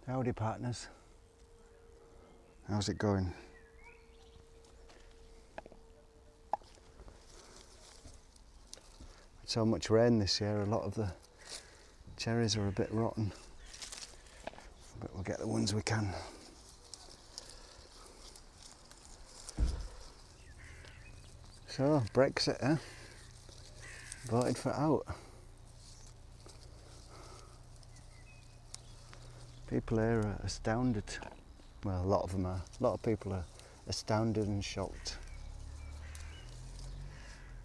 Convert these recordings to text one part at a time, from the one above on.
Howdy partners, how's it going? So much rain this year, a lot of the cherries are a bit rotten, but we'll get the ones we can. So, Brexit, eh? Voted for out. People here are astounded. Well, a lot of them are. A lot of people are astounded and shocked.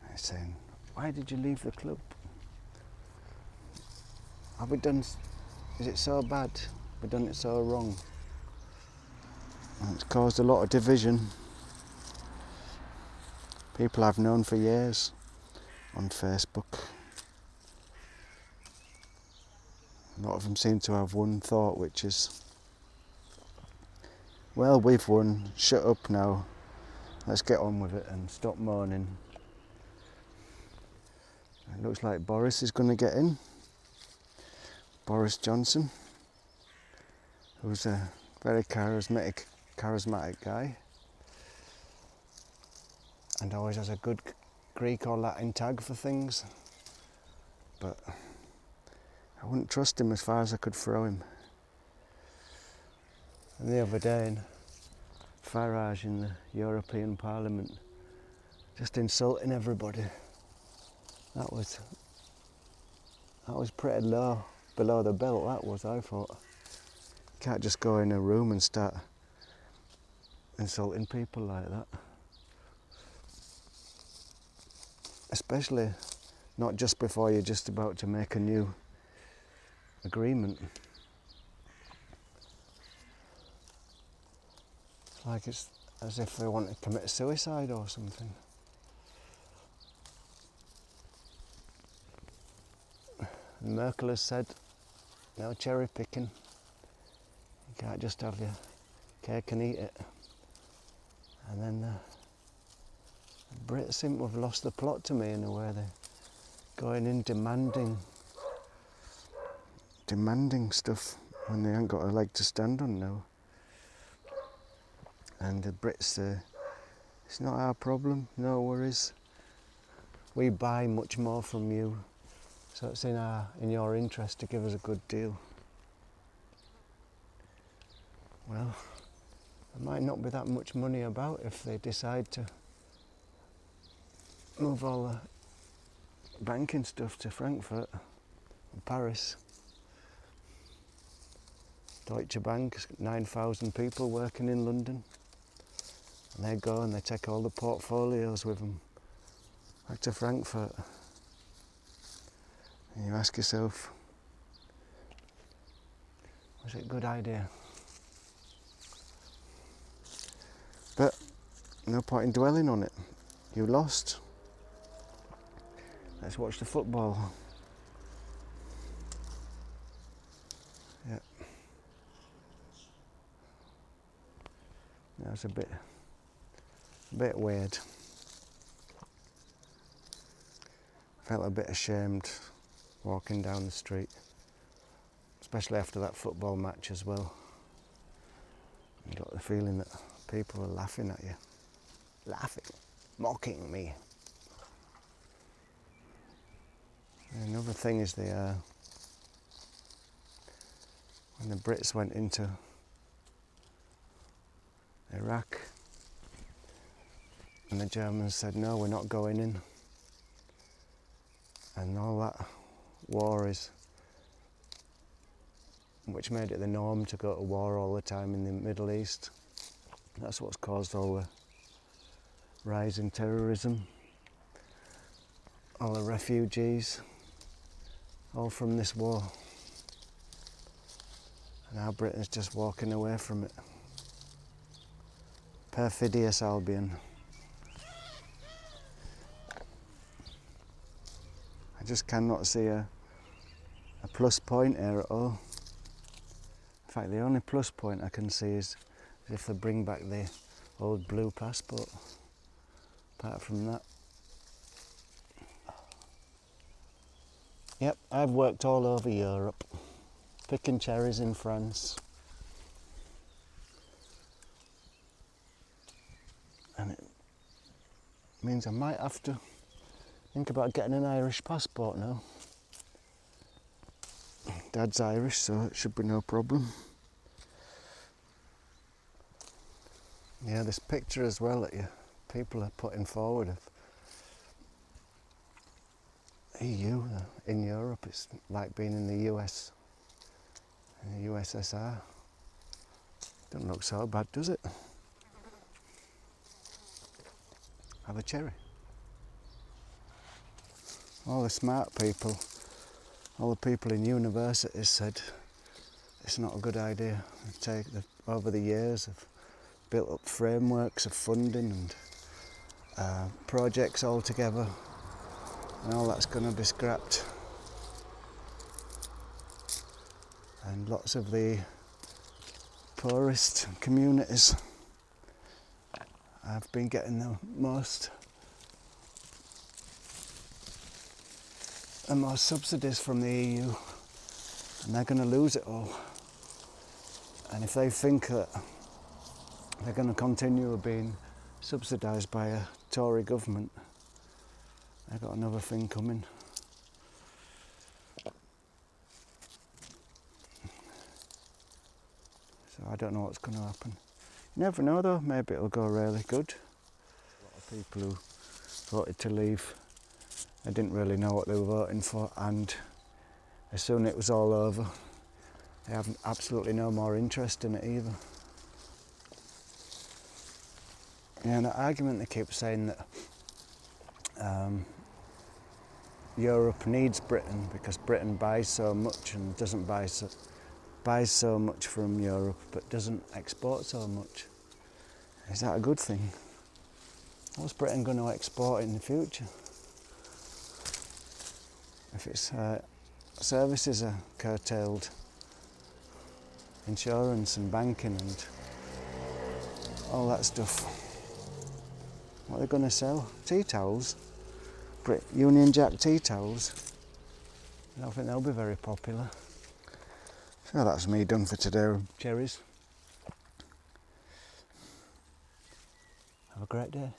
They're saying, why did you leave the club? Have we done, is it so bad? Have we done it so wrong? And it's caused a lot of division. People I've known for years on Facebook. A lot of them seem to have one thought, which is, well, we've won, shut up now, let's get on with it and stop moaning. It looks like Boris is going to get in. Boris Johnson, who's a very charismatic guy and always has a good Greek or Latin tag for things, but I wouldn't trust him as far as I could throw him. And the other day, Farage in the European Parliament, just insulting everybody. That was pretty low, below the belt, that was, I thought. You can't just go in a room and start insulting people like that. Especially not just before you're just about to make a new agreement. It's like it's as if they want to commit suicide or something. And Merkel has said, no cherry picking. You can't just have your cake and eat it. And then the Brits seem to have lost the plot to me in a way. They're going in demanding stuff when they ain't got a leg to stand on now. And the Brits say, it's not our problem, no worries. We buy much more from you, so it's in your interest to give us a good deal. Well, there might not be that much money about if they decide to move all the banking stuff to Frankfurt and Paris. Deutsche Bank, 9,000 people working in London. And they go and they take all the portfolios with them back to Frankfurt. And you ask yourself, was it a good idea? But no point in dwelling on it. You lost. Let's watch the football. Yeah. That's a bit weird. I felt a bit ashamed walking down the street, especially after that football match as well. You got the feeling that people were laughing at you. Laughing, mocking me. And another thing is when the Brits went into Iraq and the Germans said, no, we're not going in. And all that war which made it the norm to go to war all the time in the Middle East. That's what's caused all the rise in terrorism, all the refugees, all from this war. And now Britain's just walking away from it. Perfidious Albion. I just cannot see a plus point here at all. In fact, the only plus point I can see is if they bring back the old blue passport. Apart from that. Yep, I've worked all over Europe, picking cherries in France, And it means I might have to think about getting an Irish passport now. Dad's Irish, so it should be no problem. Yeah, this picture as well that people are putting forward of EU in Europe, it's like being in the US, in the USSR. Doesn't look so bad, does it? Have a cherry. All the smart people, all the people in universities said it's not a good idea. Over the years have built up frameworks of funding and projects all together, and all that's going to be scrapped. And lots of the poorest communities have been getting the most subsidies from the EU, and they're going to lose it all. And if they think that they're going to continue being subsidised by a Tory government, they've got another thing coming. So I don't know what's going to happen. You never know though, maybe it'll go really good. A lot of people who voted to leave, they didn't really know what they were voting for, and as soon as it was all over, they have absolutely no more interest in it either. Yeah, and the argument they keep saying that Europe needs Britain because Britain buys so much and doesn't buys so much from Europe but doesn't export so much. Is that a good thing? What's Britain going to export in the future? If its services are curtailed, insurance and banking and all that stuff, what are they going to sell? Tea towels? Union Jack tea towels? I don't think they'll be very popular. So that's me done for today with cherries. Have a great day.